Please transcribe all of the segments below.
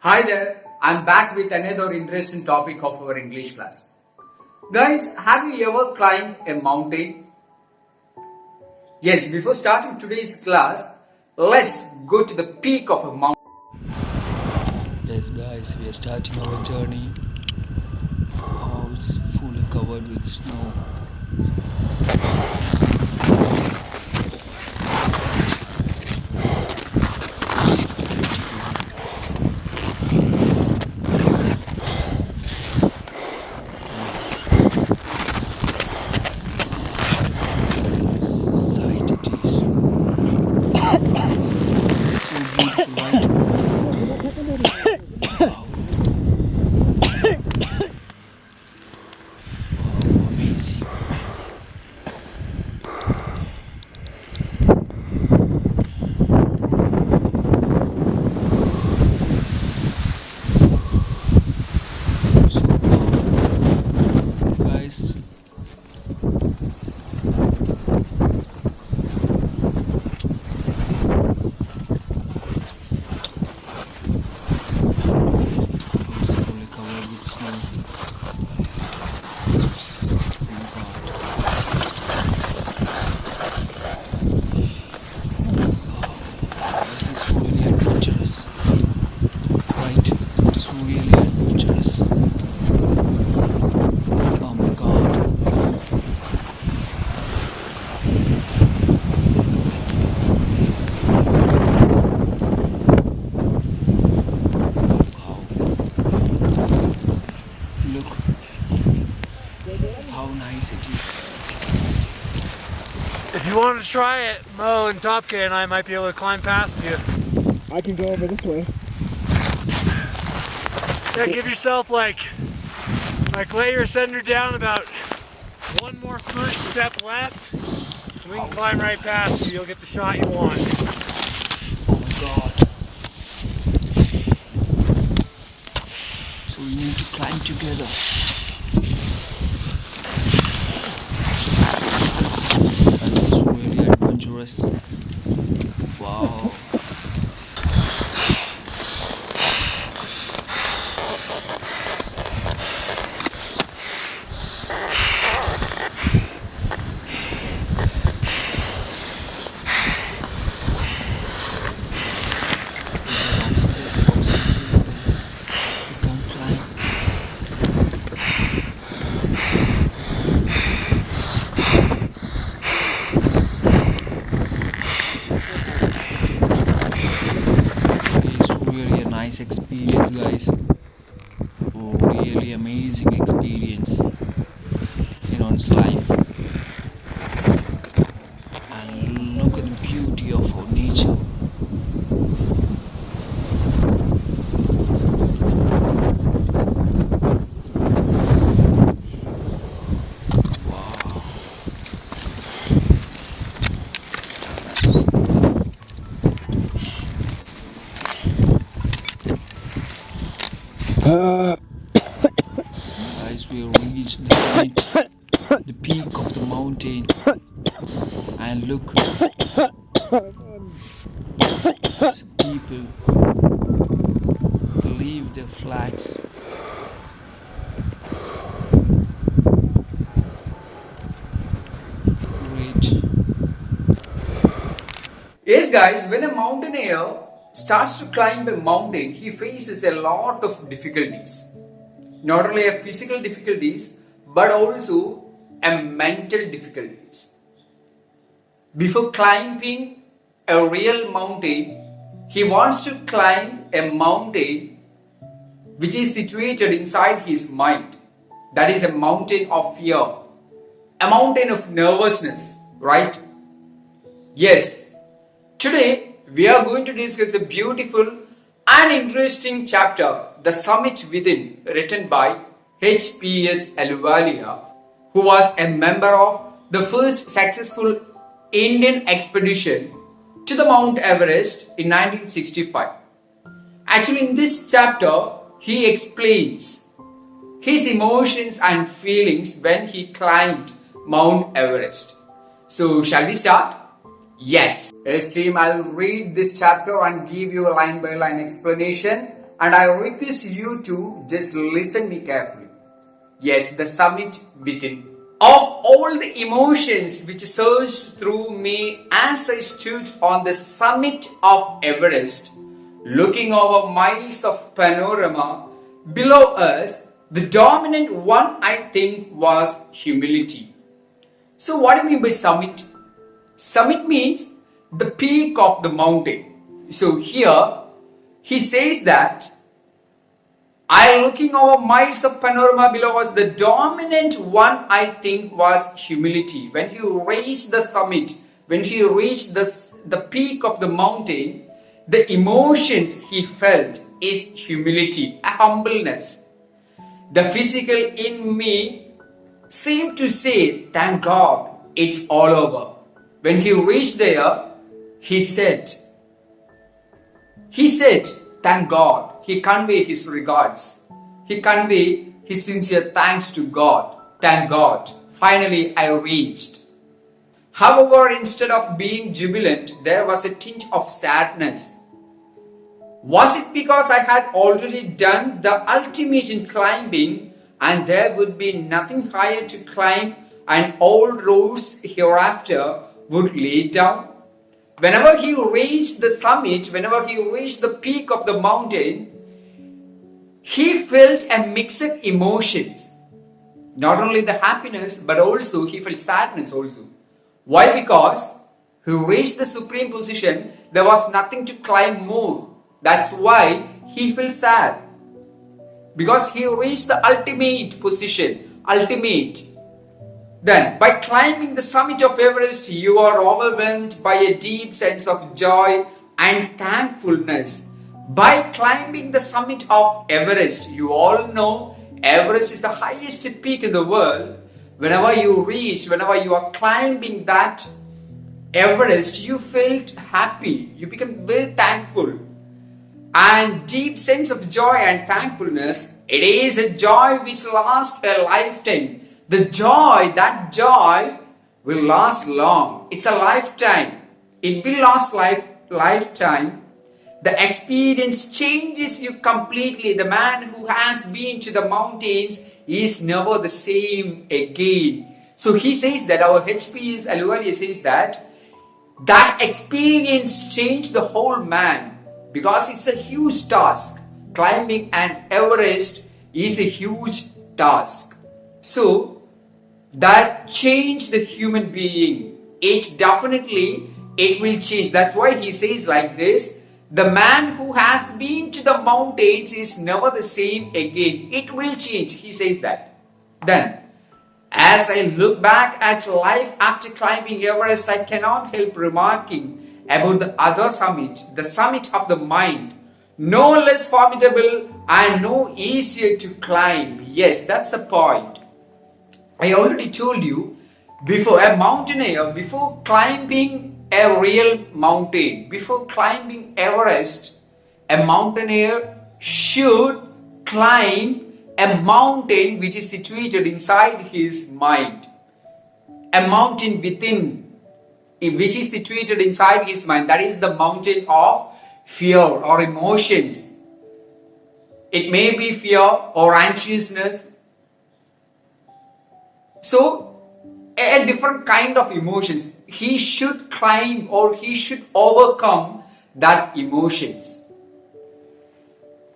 Hi there, I'm back with another interesting topic of our English class. Guys, have you ever climbed a mountain? Yes, before starting today's class, let's go to the peak of a mountain. Yes guys, we are starting our journey. Oh, it's fully covered with snow. Sight it is. It's so beautiful, right? Wow. Oh, amazing. So powerful. Guys, it's fully covered with snow. Oh my god. This is really adventurous. Right? It's really adventurous. Oh my god. Wow. Look how nice it is. If you want to try it, Mo and Topka and I might be able to climb past you. I can go over this way. Yeah, give yourself like lay your center down about one more foot, step left, and we can climb right past you. You'll get the shot you want. Oh my god. So we need to climb together. This is really adventurous. Wow. We can't climb. It's really a nice experience, guys. Oh, really amazing experience in one's life. And look at the beauty of our nature. Wow. Guys, we reached the summit, the peak of the mountain, and look, some people leave their flags. Great. Yes, guys, when a mountaineer starts to climb a mountain, he faces a lot of difficulties. Not only a physical difficulties, but also a mental difficulties. Before climbing a real mountain, he wants to climb a mountain which is situated inside his mind. That is a mountain of fear, a mountain of nervousness, right? Yes, today we are going to discuss a beautiful and interesting chapter, The Summit Within, written by H P S Ahluwalia, who was a member of the first successful Indian expedition to the Mount Everest in 1965. Actually, in this chapter, he explains his emotions and feelings when he climbed Mount Everest. So, shall we start? Yes. Yes, team, I'll read this chapter and give you a line by line explanation. and I request you to just listen me carefully. Yes, the summit within. Of all the emotions which surged through me as I stood on the summit of Everest, looking over miles of panorama below us, the dominant one I think was humility. So what do you mean by summit? Summit means the peak of the mountain. So here he says that I looking over miles of panorama below us, the dominant one I think was humility. When he reached the summit, when he reached the peak of the mountain, the emotions he felt is humility, a humbleness. The physical in me seemed to say, thank God, it's all over. When he reached there, he said, thank God. He conveyed his regards. He conveyed his sincere thanks to God. Thank God. Finally, I reached. However, instead of being jubilant, there was a tinge of sadness. Was it because I had already done the ultimate in climbing and there would be nothing higher to climb and all roads hereafter would lay down? Whenever he reached the summit, whenever he reached the peak of the mountain, he felt a mixed emotions. Not only the happiness, but also he felt sadness also. Why? Because he reached the supreme position, there was nothing to climb more. That's why he felt sad. Because he reached the ultimate position, ultimate. Then, by climbing the summit of Everest, you are overwhelmed by a deep sense of joy and thankfulness. By climbing the summit of Everest, you all know Everest is the highest peak in the world. Whenever you are climbing that Everest, you felt happy. You become very thankful. And deep sense of joy and thankfulness, it is a joy which lasts a lifetime. That joy will last long. It's a lifetime. It will last lifetime. The experience changes you completely. The man who has been to the mountains is never the same again. So he says that our H P S Ahluwalia says that experience changed the whole man, because it's a huge task. Climbing an Everest is a huge task. So that changed the human being. It will change. That's why he says like this: the man who has been to the mountains is never the same again. It will change. He says that. Then, as I look back at life after climbing Everest, I cannot help remarking about the other summit, the summit of the mind. No less formidable and no easier to climb. Yes, that's the point. I already told you before, a mountaineer, before climbing a real mountain, before climbing Everest, a mountaineer should climb a mountain which is situated inside his mind. A mountain within, which is situated inside his mind. That is the mountain of fear or emotions. It may be fear or anxiousness. So, a different kind of emotions. He should climb or he should overcome that emotions.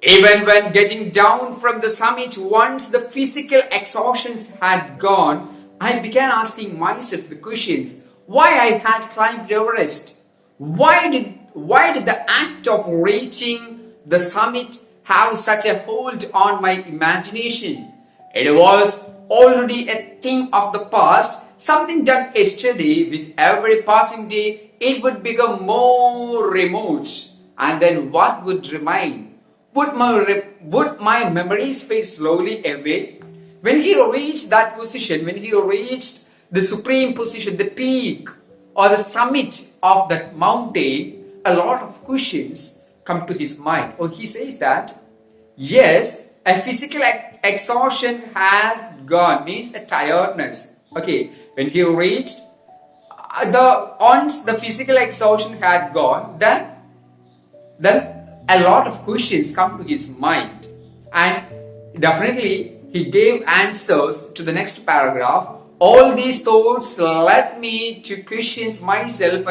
Even when getting down from the summit, once the physical exhaustions had gone, I began asking myself the questions: why I had climbed Everest? Why did the act of reaching the summit have such a hold on my imagination? It was already a thing of the past, something done yesterday. With every passing day, it would become more remote. And then what would remain? Would my memories fade slowly away? When he reached that position, when he reached the supreme position, the peak or the summit of that mountain, a lot of questions come to his mind. Or he says that, yes, a physical exhaustion had gone, means a tiredness. Okay, when he reached, once the physical exhaustion had gone, then a lot of questions come to his mind, and definitely he gave answers to the next paragraph. All these thoughts led me to question myself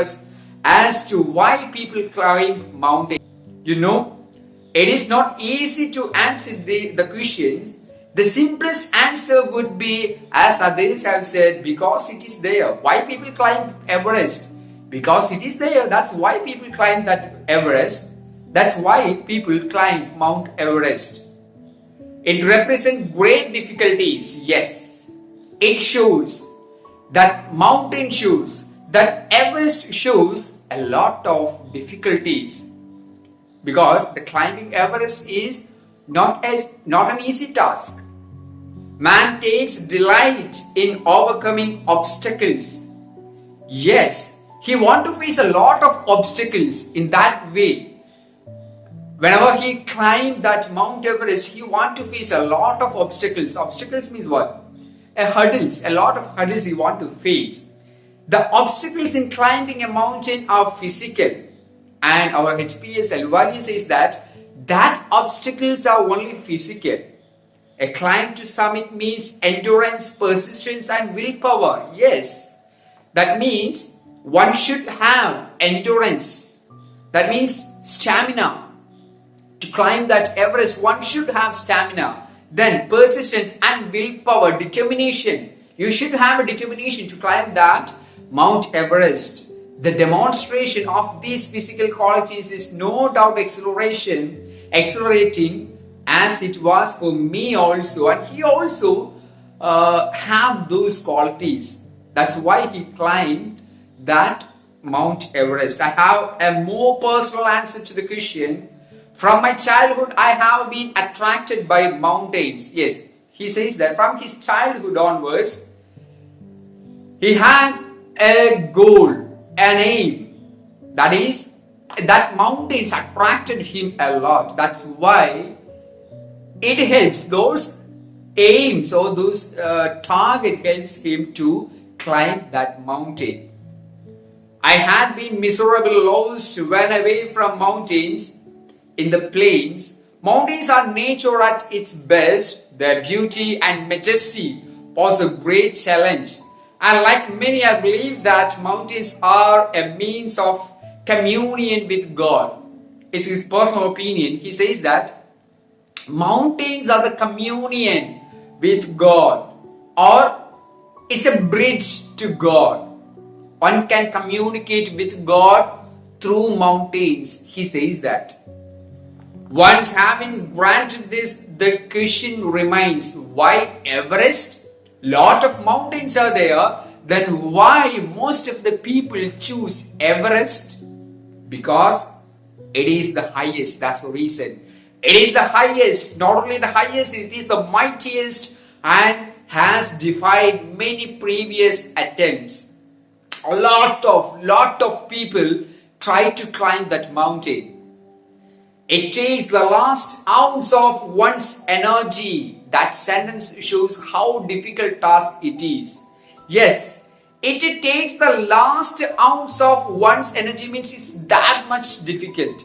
as to why people climb mountains. You know, it is not easy to answer the questions. The simplest answer would be, as others have said, because it is there. Why people climb Everest? Because it is there. That's why people climb that Everest. That's why people climb Mount Everest. It represents great difficulties, yes. It shows that mountain shows, that Everest shows a lot of difficulties. Because the climbing Everest is not an easy task. Man takes delight in overcoming obstacles. Yes, he wants to face a lot of obstacles in that way. Whenever he climbed that Mount Everest, he wants to face a lot of obstacles. Obstacles means what? A lot of hurdles he wants to face. The obstacles in climbing a mountain are physical. And our H P S Ahluwalia says that obstacles are only physical. A climb to summit means endurance, persistence and willpower. Yes, that means one should have endurance. That means stamina. To climb that Everest, one should have stamina. Then persistence and willpower, determination. You should have a determination to climb that Mount Everest. The demonstration of these physical qualities is no doubt accelerating as it was for me also. And he also have those qualities. That's why he climbed that Mount Everest. I have a more personal answer to the question. From my childhood, I have been attracted by mountains. Yes, he says that from his childhood onwards, he had a goal, an aim. That is, that mountains attracted him a lot. That's why it helps those aims or those target helps him to climb that mountain. I had been miserable, lost, run away from mountains. In the plains, mountains are nature at its best. Their beauty and majesty pose a great challenge. And like many, I believe that mountains are a means of communion with God. It's his personal opinion. He says that mountains are the communion with God, or it's a bridge to God. One can communicate with God through mountains. He says that. Once having granted this, the question remains, why Everest? Lot of mountains are there. Then why most of the people choose Everest? Because it is the highest. That's the reason. It is the highest. Not only the highest, it is the mightiest and has defied many previous attempts. A lot of people try to climb that mountain. It takes the last ounce of one's energy. That sentence shows how difficult task it is. Yes, it takes the last ounce of one's energy means it's that much difficult.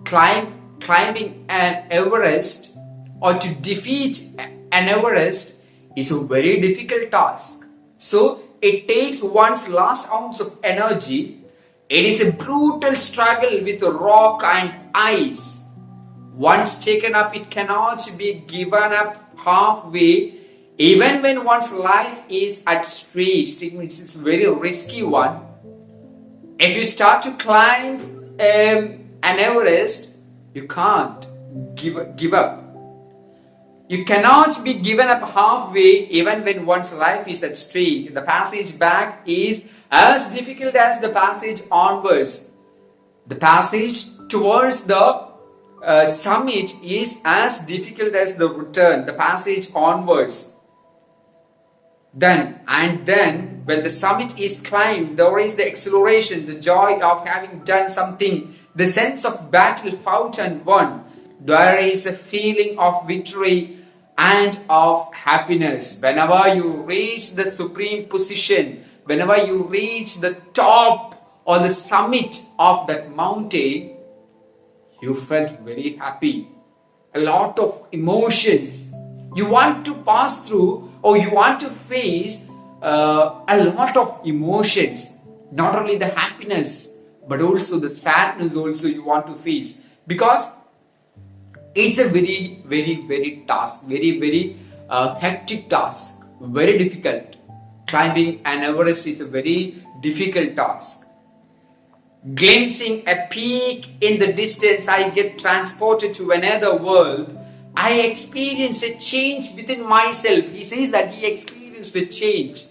Climbing an Everest or to defeat an Everest is a very difficult task. So it takes one's last ounce of energy. It is a brutal struggle with rock and ice. Once taken up, it cannot be given up halfway, even when one's life is at stake. It means it's a very risky one. If you start to climb an Everest, you can't give up. You cannot be given up halfway, even when one's life is at stake. The passage back is as difficult as the passage onwards. The passage towards the summit is as difficult as the return, the passage onwards. Then when the summit is climbed, there is the exhilaration, the joy of having done something, the sense of battle fought and won. There is a feeling of victory and of happiness. Whenever you reach the supreme position, whenever you reach the top or the summit of that mountain, You felt very happy. A lot of emotions. You want to pass through, or you want to face a lot of emotions. Not only the happiness, but also the sadness also you want to face. Because it's a very, very, very task. Very hectic task. Very difficult. Climbing an Everest is a very difficult task. Glimpsing a peak in the distance, I get transported to another world. I experience a change within myself. He says that he experienced a change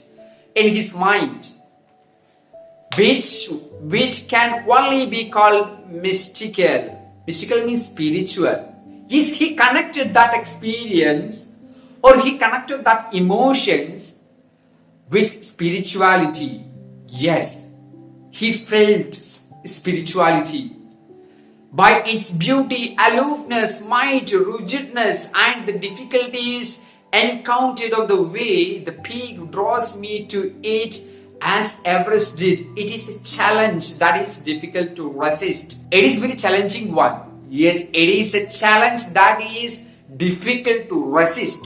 in his mind, which can only be called mystical. Mystical means spiritual. Yes, he connected that experience, or he connected that emotions with spirituality. Yes, he felt spirituality. By its beauty, aloofness, might, rigidness, and the difficulties encountered on the way, the peak draws me to it as Everest did. It is a challenge that is difficult to resist. It is very challenging one. Yes, it is a challenge that is difficult to resist.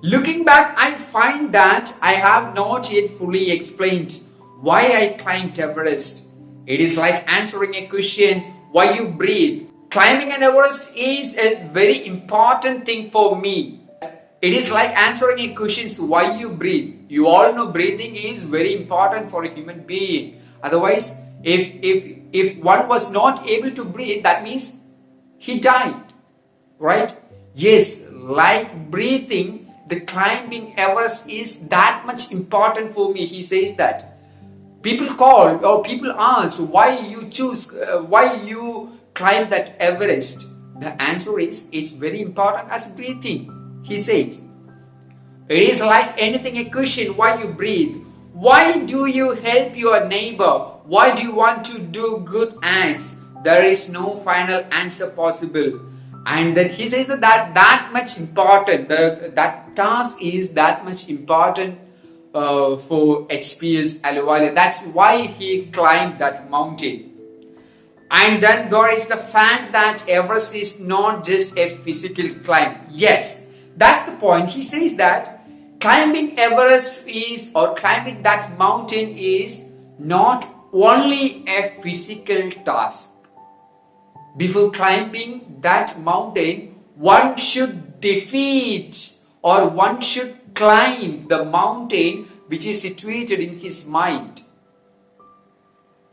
Looking back, I find that I have not yet fully explained why I climbed Everest. It is like answering a question, why you breathe. Climbing an Everest is a very important thing for me. It is like answering a question, why you breathe. You all know breathing is very important for a human being. Otherwise, if one was not able to breathe, that means he died. Right? Yes, like breathing, the climbing Everest is that much important for me. He says that. People call or people ask why you climb that Everest. The answer is it's very important as breathing. He says it is like anything a question, why you breathe. Why do you help your neighbor? Why do you want to do good acts? There is no final answer possible. And then he says that much important. That task is that much important for H P S Ahluwalia. That's why he climbed that mountain. And then there is the fact that Everest is not just a physical climb. Yes, that's the point. He says that climbing Everest is, or climbing that mountain is not only a physical task. Before climbing that mountain, one should defeat, or one should climb the mountain which is situated in his mind.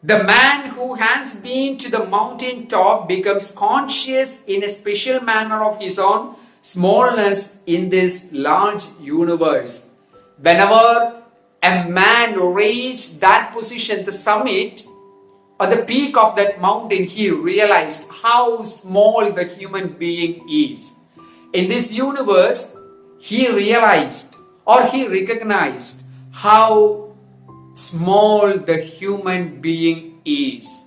The man who has been to the mountain top becomes conscious in a special manner of his own smallness in this large universe. Whenever a man reached that position, the summit or the peak of that mountain, he realized how small the human being is. In this universe, he realized or he recognized how small the human being is,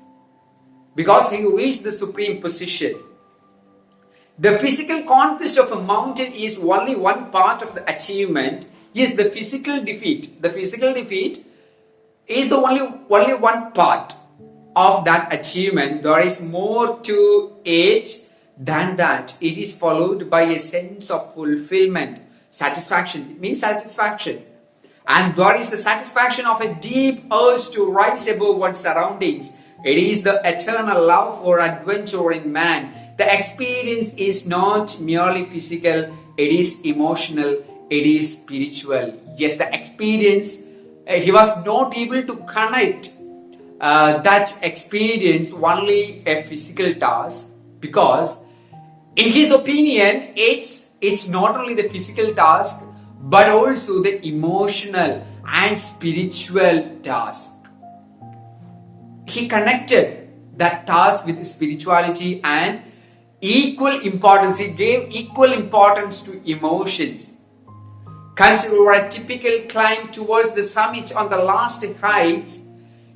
because he reached the supreme position. The physical conquest of a mountain is only one part of the achievement. Yes, the physical defeat. The physical defeat is the only one part of that achievement. There is more to it than that. It is followed by a sense of fulfillment. Satisfaction. It means satisfaction. And there is the satisfaction of a deep urge to rise above one's surroundings. It is the eternal love for adventure in man. The experience is not merely physical, it is emotional, it is spiritual. Yes, the experience, he was not able to connect that experience only a physical task, because in his opinion, it's not only the physical task, but also the emotional and spiritual task. He connected that task with spirituality and equal importance. He gave equal importance to emotions. Consider a typical climb towards the summit on the last heights.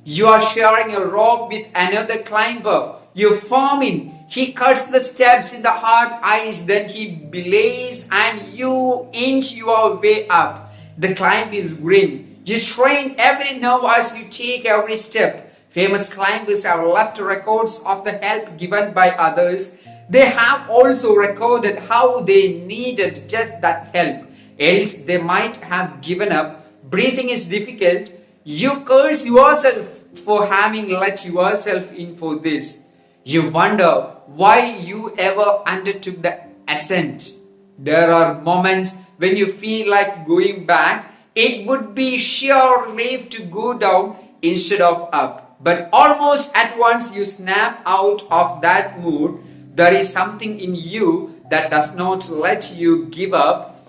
You are sharing a rope with another climber. You form in. He cuts the steps in the hard ice, then he belays and you inch your way up. The climb is grim. You strain every nerve as you take every step. Famous climbers have left records of the help given by others. They have also recorded how they needed just that help, else they might have given up. Breathing is difficult. You curse yourself for having let yourself in for this. You wonder why you ever undertook the ascent. There are moments when you feel like going back. It would be sheer relief to go down instead of up. But almost at once you snap out of that mood. There is something in you that does not let you give up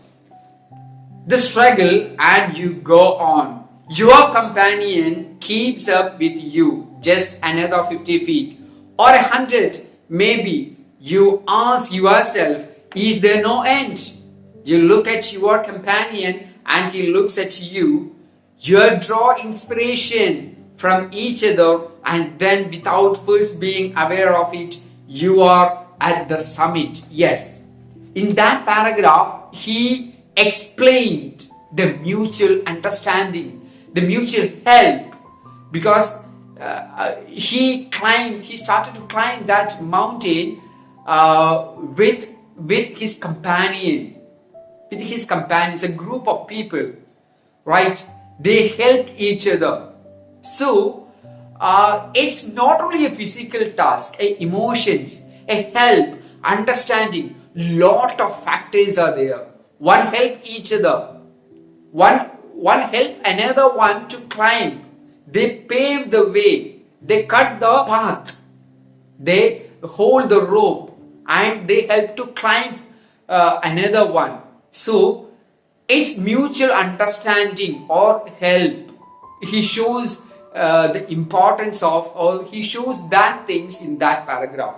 the struggle and you go on. Your companion keeps up with you just another 50 feet or 100 maybe. You ask yourself, is there no end? You look at your companion and he looks at you. You draw inspiration from each other, and then without first being aware of it, you are at the summit. Yes, in that paragraph he explained the mutual understanding, the mutual help, because he started to climb that mountain with his companion, a group of people, right? They helped each other. So it's not only a physical task, emotions, a help, understanding. Lot of factors are there. One help each other. One help another one to climb. They pave the way. They cut the path. They hold the rope and they help to climb another one. So it's mutual understanding or help. He shows the importance of, or he shows that things in that paragraph.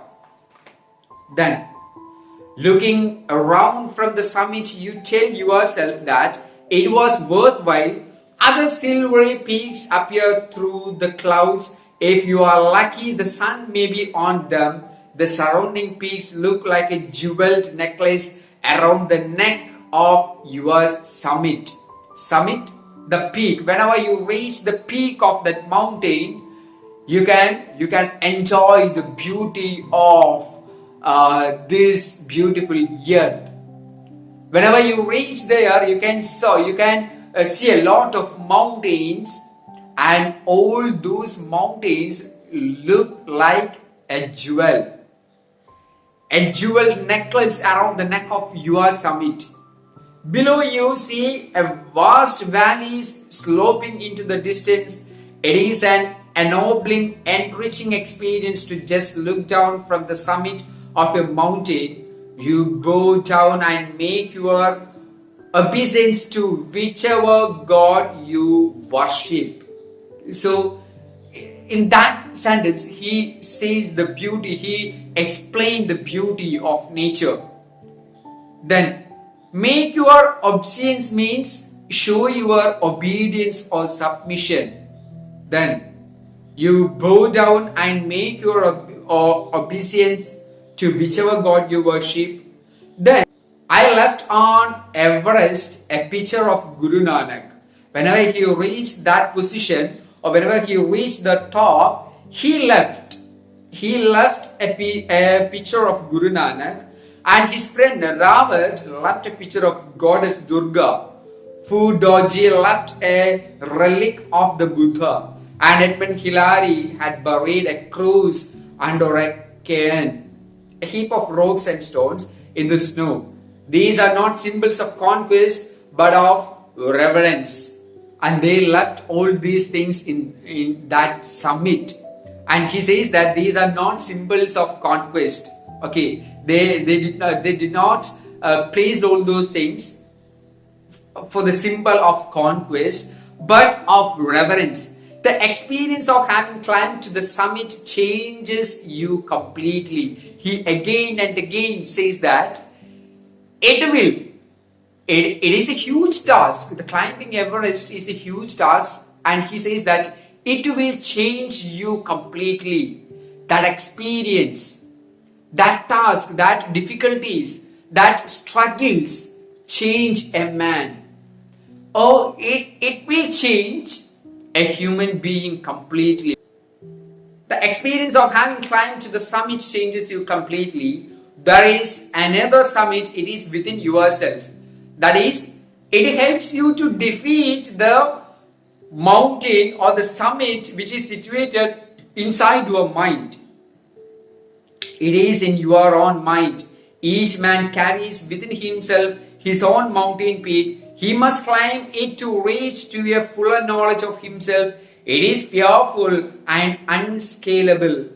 Then, looking around from the summit, you tell yourself that it was worthwhile. Other silvery peaks appear through the clouds. If you are lucky, the sun may be on them. The surrounding peaks look like a jeweled necklace around the neck of your summit. Summit, the peak. Whenever you reach the peak of that mountain, you can enjoy the beauty of this beautiful earth. Whenever you reach there, you can see a lot of mountains, and all those mountains look like a jewel necklace around the neck of your summit. Below you see a vast valleys sloping into the distance. It is an ennobling, enriching experience to just look down from the summit of a mountain. You go down and make your obeisance to whichever god you worship. So in that sentence he says the beauty, he explained the beauty of nature. Then make your obeisance means show your obedience or submission. Then you bow down and make your obeisance to whichever god you worship. Then I left on Everest a picture of Guru Nanak. Whenever he reached that position, or whenever he reached the top, he left a picture of Guru Nanak, and his friend Rawat left a picture of goddess Durga. Fu Doji left a relic of the Buddha, and Edmund Hillary had buried a cross under a cairn, a heap of rocks and stones in the snow. These are not symbols of conquest but of reverence. And they left all these things in that summit. And he says that these are not symbols of conquest. Okay, they did not place all those things for the symbol of conquest, but of reverence. The experience of having climbed to the summit changes you completely. He again and again says that it is a huge task. The climbing Everest is a huge task, and he says that it will change you completely. That experience, that task, that difficulties, that struggles change a man. Or it will change a human being completely. The experience of having climbed to the summit changes you completely. There is another summit, it is within yourself. That is, it helps you to defeat the mountain or the summit which is situated inside your mind. It is in your own mind. Each man carries within himself his own mountain peak. He must climb it to reach to a fuller knowledge of himself. It is fearful and unscalable.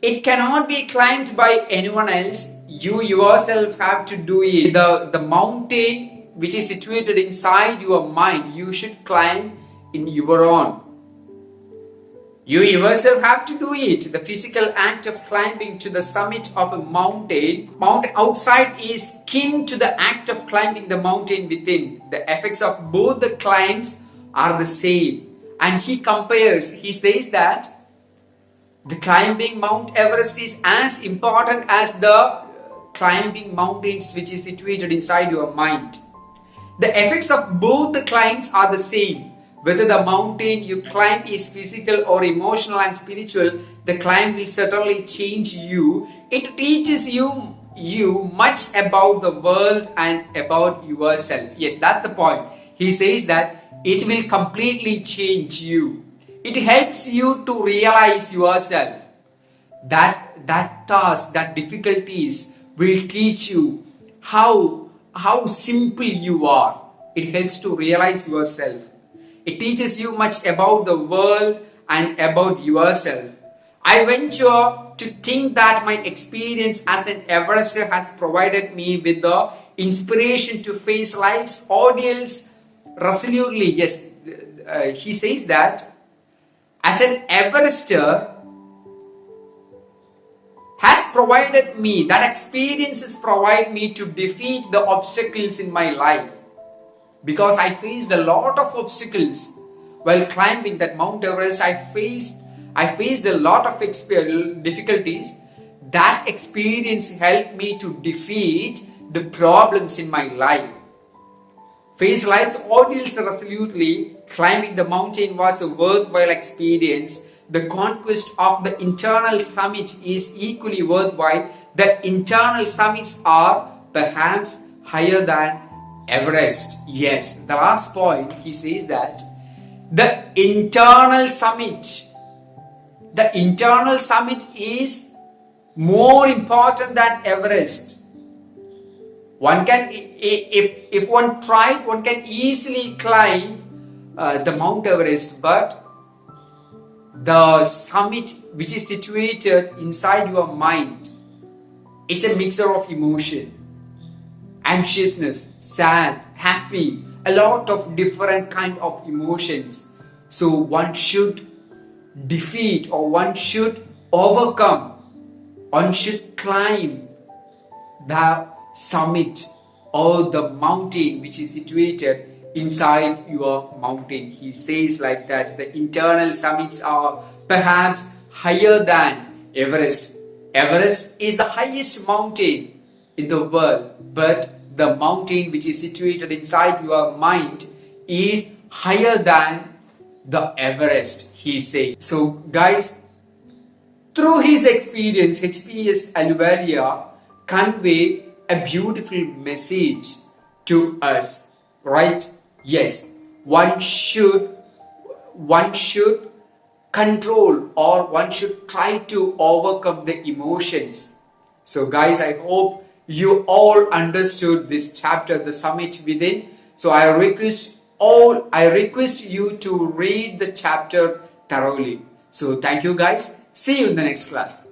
It cannot be climbed by anyone else. You yourself have to do it. The mountain which is situated inside your mind, you should climb in your own. You yourself have to do it. The physical act of climbing to the summit of a mountain outside is kin to the act of climbing the mountain within. The effects of both the climbs are the same. And he says that the climbing Mount Everest is as important as the climbing mountains which is situated inside your mind. The effects of both the climbs are the same. Whether the mountain you climb is physical or emotional and spiritual, the climb will certainly change you. It teaches you much about the world and about yourself. Yes, that's the point. He says that it will completely change you. It helps you to realize yourself. That task, that difficulties will teach you how simple you are. It helps to realize yourself. It teaches you much about the world and about yourself. I venture to think that my experience as an Everester has provided me with the inspiration to face life's ordeals resolutely. Yes, he says that as an Everester has provided me, that experiences provide me to defeat the obstacles in my life. Because I faced a lot of obstacles while climbing that Mount Everest. I faced a lot of difficulties. That experience helped me to defeat the problems in my life. Face life's ordeals resolutely. Climbing the mountain was a worthwhile experience. The conquest of the internal summit is equally worthwhile. The internal summits are perhaps higher than Everest. Yes, the last point, he says that the internal summit is more important than Everest. One can, if one tried, one can easily climb the Mount Everest, but the summit which is situated inside your mind is a mixture of emotion, anxiousness, sad, happy, a lot of different kind of emotions. So one should defeat, or one should overcome, one should climb the summit or the mountain which is situated inside your mountain. He says like that the internal summits are perhaps higher than Everest. Everest is the highest mountain in the world, but the mountain which is situated inside your mind is higher than the Everest, he says. So guys, through his experience, H P S Ahluwalia convey a beautiful message to us, right? Yes, one should control, or one should try to overcome the emotions. So guys, I hope you all understood this chapter, the summit within. So I request you to read the chapter thoroughly. So thank you guys. See you in the next class.